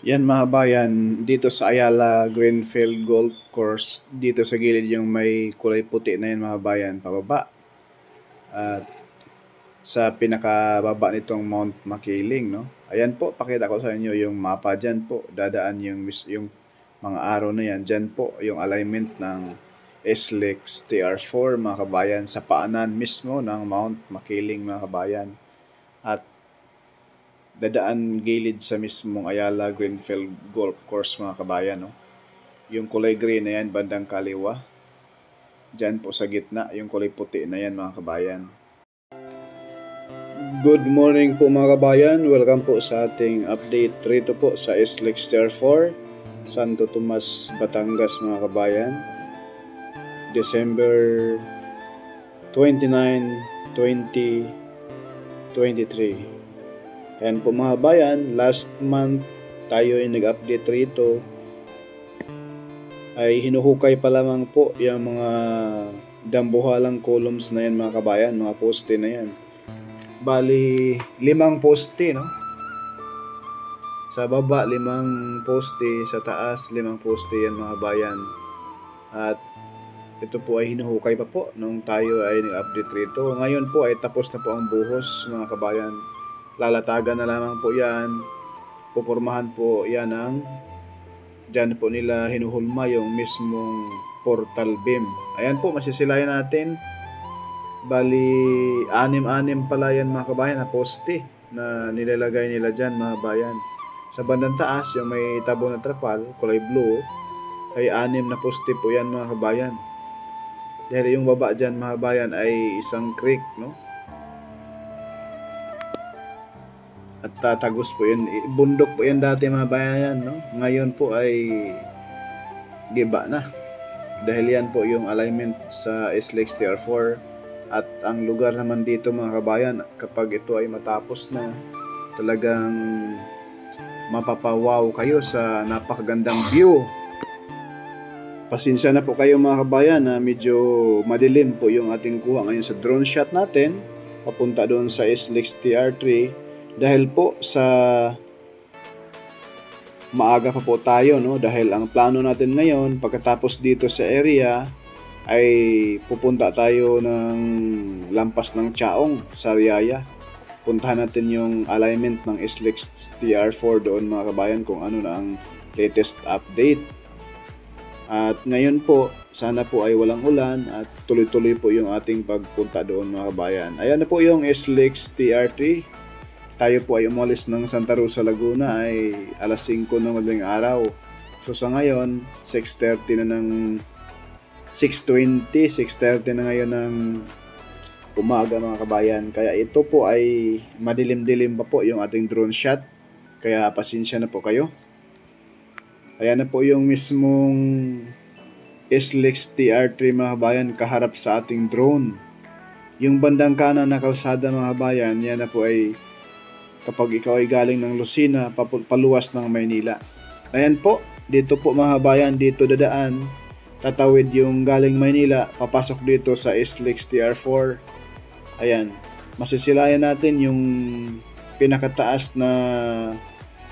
Yan mga kabayan, dito sa Ayala Greenfield Golf Course, dito sa gilid yung may kulay puti na yan mga kabayan, pababa. At sa pinakababa nitong Mount Makiling, no? Ayan po, pakita ko sa inyo yung mapa dyan po. Dadaan yung mga araw na yan. Dyan po yung alignment ng SLEX TR4 mga kabayan sa paanan mismo ng Mount Makiling mga kabayan. At dadaan gilid sa mismong Ayala Greenfield Golf Course mga kabayan, no? Yung kulay green na yan bandang kaliwa. Diyan po sa gitna, yung kulay puti na yan mga kabayan. Good morning po mga kabayan. Welcome po sa ating update rito po sa SLEX Tier 4, Santo Tomas, Batangas mga kabayan. December 29, 2023. Ayan po mga kabayan, last month tayo ay nag-update rito. Ay hinuhukay pa lamang po yung mga dambuhalang columns na yan mga kabayan, mga poste na yan. Bali, 5 poste, no? Sa baba, 5 poste. Sa taas, 5 poste yan mga kabayan. At ito po ay hinuhukay pa po nung tayo ay nag-update rito. Ngayon po ay tapos na po ang buhos mga kabayan. Lalatagan na lamang po yan. Pupormahan po yan ng dyan po nila hinuhulma yung mismong portal beam. Ayan po, masisilayan natin. Bali, 6 pala yan mga kabayan na poste na nilalagay nila dyan mga kabayan. Sa bandang taas, yung may tabo na trapal, kulay blue, ay 6 na poste po yan mga kabayan. Dahil yung baba dyan mga kabayan ay isang creek, no? At tatagos po yun. Bundok po yan dati mga bayan, no? Ngayon po ay giba na. Dahil yan po yung alignment sa SLEX TR4. At ang lugar naman dito mga kabayan, kapag ito ay matapos na, talagang mapapawaw kayo sa napakagandang view. Pasensya na po kayo mga kabayan na medyo madilim po yung ating kuha ngayon sa drone shot natin. Papunta doon sa SLEX TR3. Dahil po sa maaga pa po tayo, no? Dahil ang plano natin ngayon pagkatapos dito sa area ay pupunta tayo ng lampas ng Chaong sa Riyaya. Puntahan natin yung alignment ng SLEX TR4 doon mga kabayan kung ano na ang latest update. At ngayon po, sana po ay walang ulan at tuloy-tuloy po yung ating pagpunta doon mga kabayan. Ayan na po yung SLEX TR3. Tayo po ay umalis ng Santa Rosa, Laguna ay alas 5 ng madaling araw. So sa ngayon, 6:30 na ng 6:30 na ngayon ng umaga mga kabayan. Kaya ito po ay madilim-dilim pa po yung ating drone shot. Kaya pasensya na po kayo. Ayan na po yung mismong SLEX TR3 mga kabayan kaharap sa ating drone. Yung bandang kanan na kalsada mga kabayan, yan na po ay kapag ikaw ay galing ng Lucena, paluwas ng Maynila. Ayan po, dito po mga kabayan, dito dadaan. Tatawid yung galing Maynila, papasok dito sa SLEX TR4. Ayan, masisilayan natin yung pinakataas na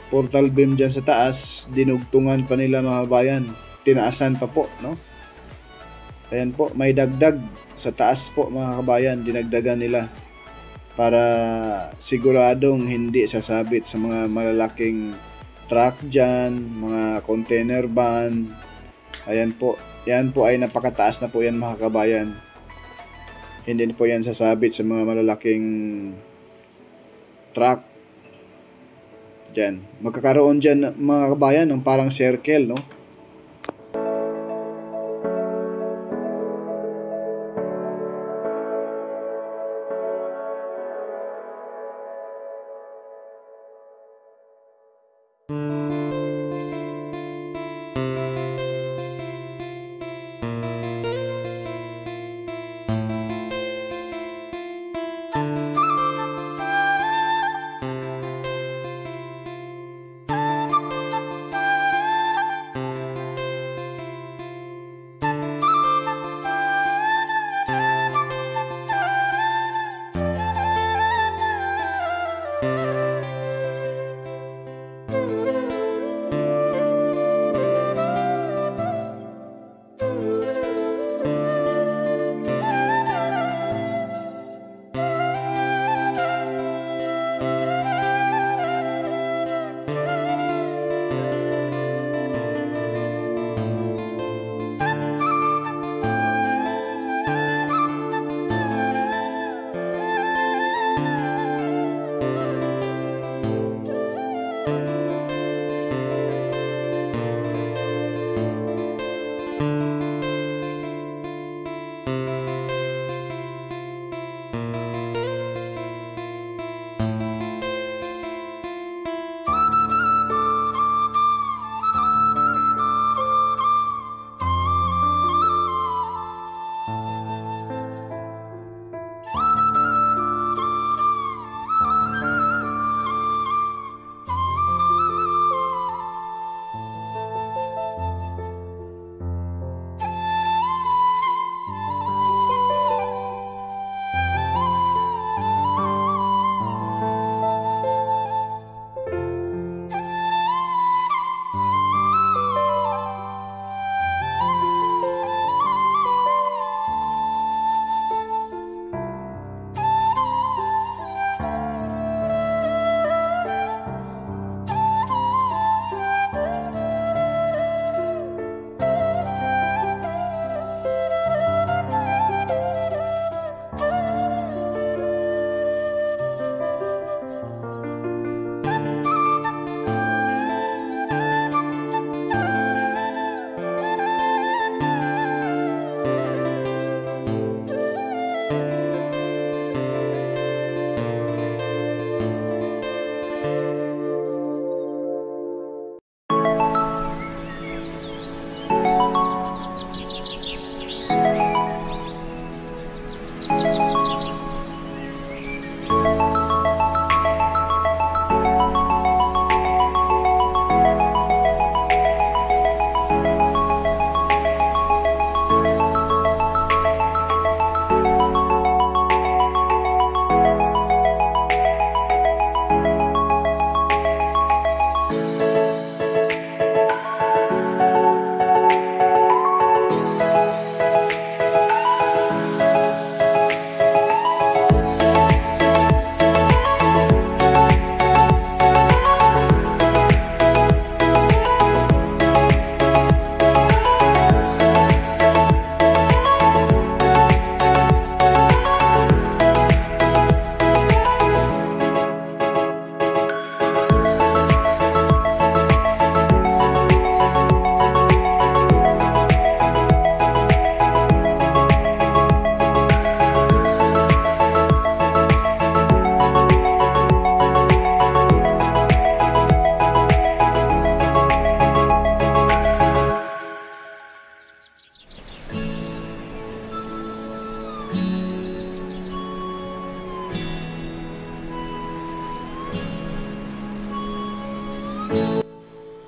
portal beam dyan sa taas. Dinugtungan pa nila mga kabayan. Tinaasan pa po, no? Ayan po, may dagdag sa taas po mga kabayan, dinagdagan nila para siguradong hindi sasabit sa mga malalaking truck dyan, mga container van. Ayan po, yan po ay napakataas na po yan mga kabayan. Hindi po yan sasabit sa mga malalaking truck dyan. Magkakaroon dyan mga kabayan ng parang circle, no?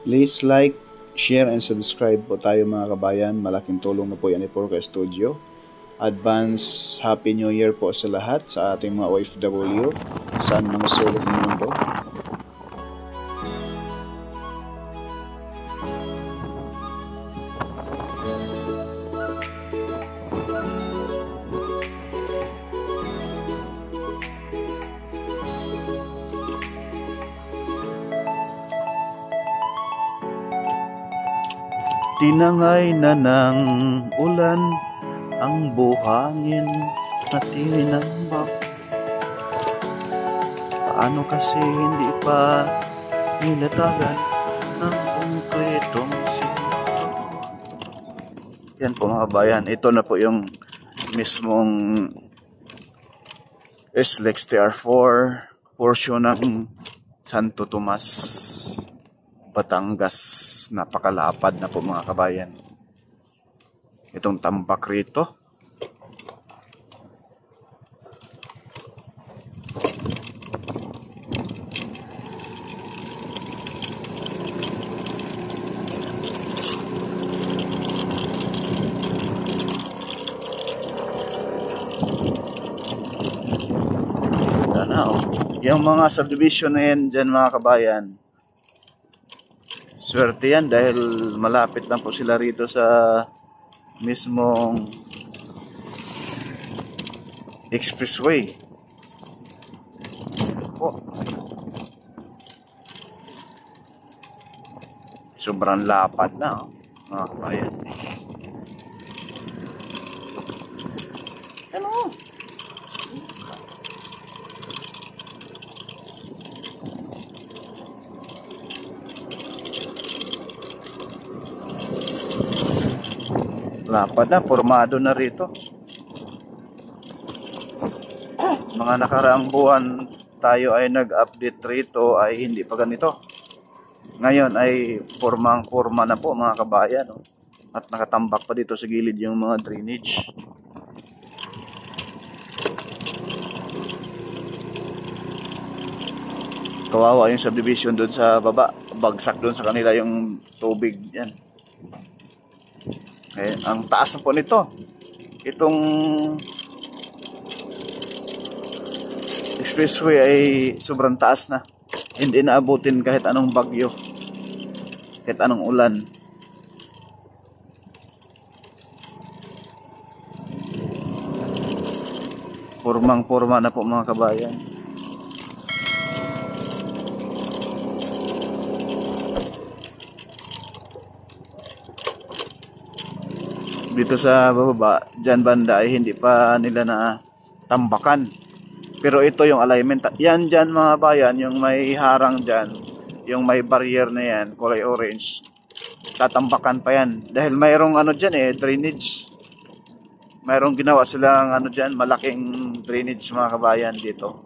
Please like, share, and subscribe po tayo mga kabayan. Malaking tulong na po yan ni Porca Studio. Advance Happy New Year po sa lahat, sa ating mga OFW, saan mga sulok ng mundo. Tinangay na ng ulan ang buhangin na tinambak. Paano kasi hindi pa nilatagan ng konkretong simento? Yan po mga bayan, ito na po yung mismong SLEX TR4 portion ng Santo Tomas, Batangas. Napakalapad na po mga kabayan itong tambak rito. Yung mga subdivision na yan dyan mga kabayan, swerte yan dahil malapit lang po sila rito sa mismong expressway. Po. Sobrang lapad na mga kabayan. Ano? Lapad na, formado na rito. Mga nakaraang buwan tayo ay nag-update rito ay hindi pa ganito. Ngayon ay formang-forma na po mga kabayan. At nakatambak pa dito sa gilid yung mga drainage. Kawawa yung subdivision doon sa baba. Bagsak doon sa kanila yung tubig yan. Okay, ang taas na po nito. Itong expressway ay sobrang taas na. Hindi naabutin kahit anong bagyo. Kahit anong ulan. Formang-forma na po mga kabayan. Dito sa bababa, dyan banda ay hindi pa nila na tambakan. Pero ito yung alignment. Yan dyan mga bayan, yung may harang dyan, yung may barrier na yan, kulay orange. Tatambakan pa yan. Dahil mayroong ano dyan drainage. Mayroong ginawa silang ano dyan, malaking drainage mga kabayan dito.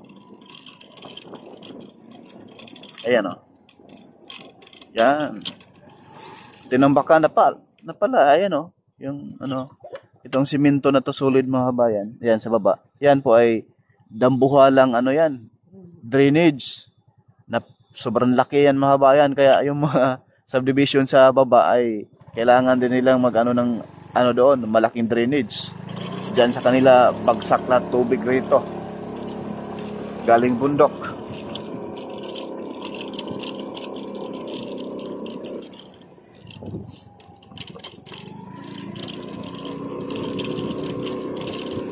Ayan o. Yan. Tinambakan na pala, ayan o. Yung ano, itong simento na to solid mga kabayan. Yan sa baba. Yan po ay dambuhalang ano yan, drainage. Na sobrang laki yan mga kabayan. Kaya yung mga subdivision sa baba ay kailangan din nilang mag-ano ng ano doon, malaking drainage. Diyan sa kanila bagsak na tubig rito. Galing bundok.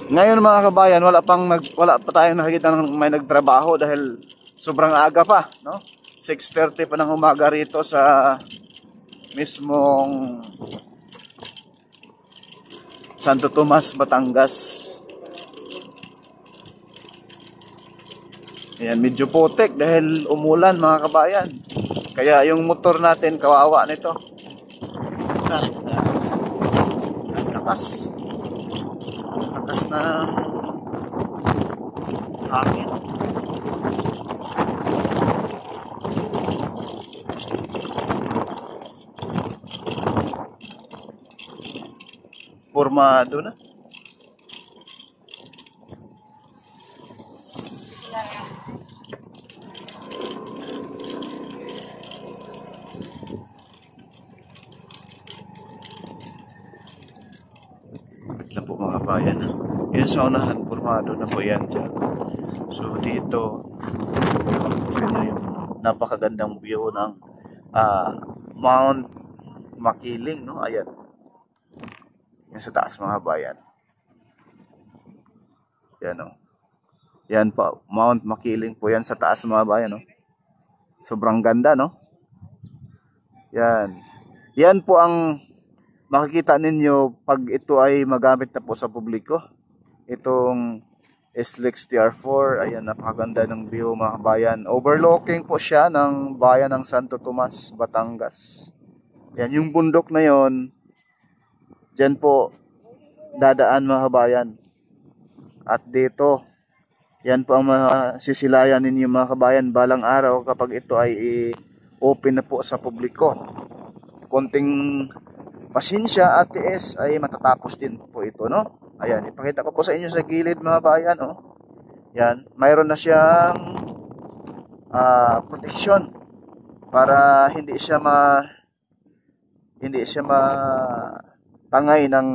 Ngayon mga kabayan, wala pa tayong nakikita ng may nagtrabaho dahil sobrang aga pa, no? 6:30 pa ng umaga rito sa mismong Santo Tomas, Batangas. Ayan, medyo putik dahil umulan mga kabayan. Kaya yung motor natin kawawa nito. Lakas. Lakas ng hangin. Formado na. na po mga kabayan. Yun sa unahan, formado na po yan dyan. So dito, sa inyo yung napakagandang view ng Mount Makiling, no? Ayan. Yan sa taas mga kabayan. Yan, no? Yan po, Mount Makiling po yan sa taas mga kabayan, no? Sobrang ganda, no? Yan. Yan po ang makikita ninyo pag ito ay magamit na po sa publiko. Itong SLEX TR4, ayan, napakaganda ng view mga kabayan. Overlooking po siya ng bayan ng Santo Tomas, Batangas. Yan, yung bundok na yon, dyan po dadaan mga kabayan. At dito, yan po ang masisilayan ninyo mga kabayan balang araw kapag ito ay open na po sa publiko. Konting pasensya at tiis ay matatapos din po ito, no? Ayan, ipakita ko po sa inyo sa gilid mga kabayan, oh. Yan, mayroon na siyang protection para hindi siya tangay ng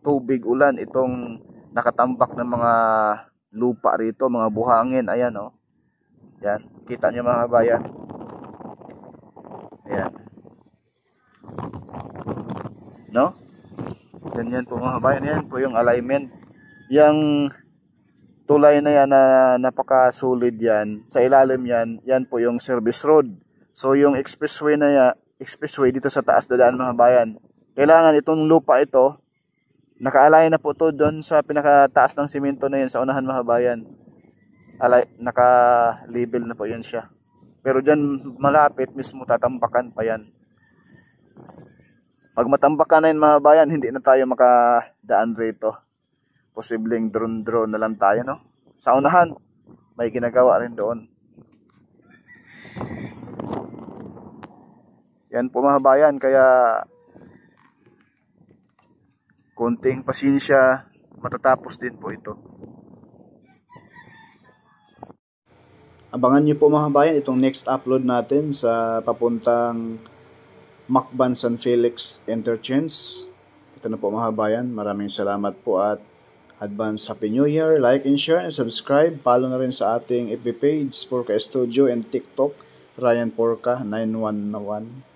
tubig ulan itong nakatambak ng mga lupa rito, mga buhangin. Ayan, oh. Yan, kita niyo mga kabayan. Ayan. No? Ganyan po mga kabayan. Yan po yung alignment. Yung tulay na yan na napaka-solid yan. Sa ilalim yan, yan po yung service road. So yung expressway na yan, expressway dito sa taas dadaan mga kabayan. Kailangan itong lupa ito, naka-align na po to doon sa pinakataas ng simento na yun sa unahan mga kabayan. Naka-label na po yun siya. Pero dyan malapit mismo tatambakan pa yan. Pag matambakan na yun mga kabayan, hindi na tayo makadaan rito. Posibleng drone na lang tayo, no? Sa unahan, may ginagawa rin doon. Yan po mga kabayan, kaya konting pasensya, matatapos din po ito. Abangan nyo po mga kabayan itong next upload natin sa papuntang Macban San Felix Interchange. Ito na po mga kabayan, maraming salamat po at advance Happy New Year. Like and share and subscribe. Follow na rin sa ating FB page, Porca Studio, and TikTok, Ryan Porca 911.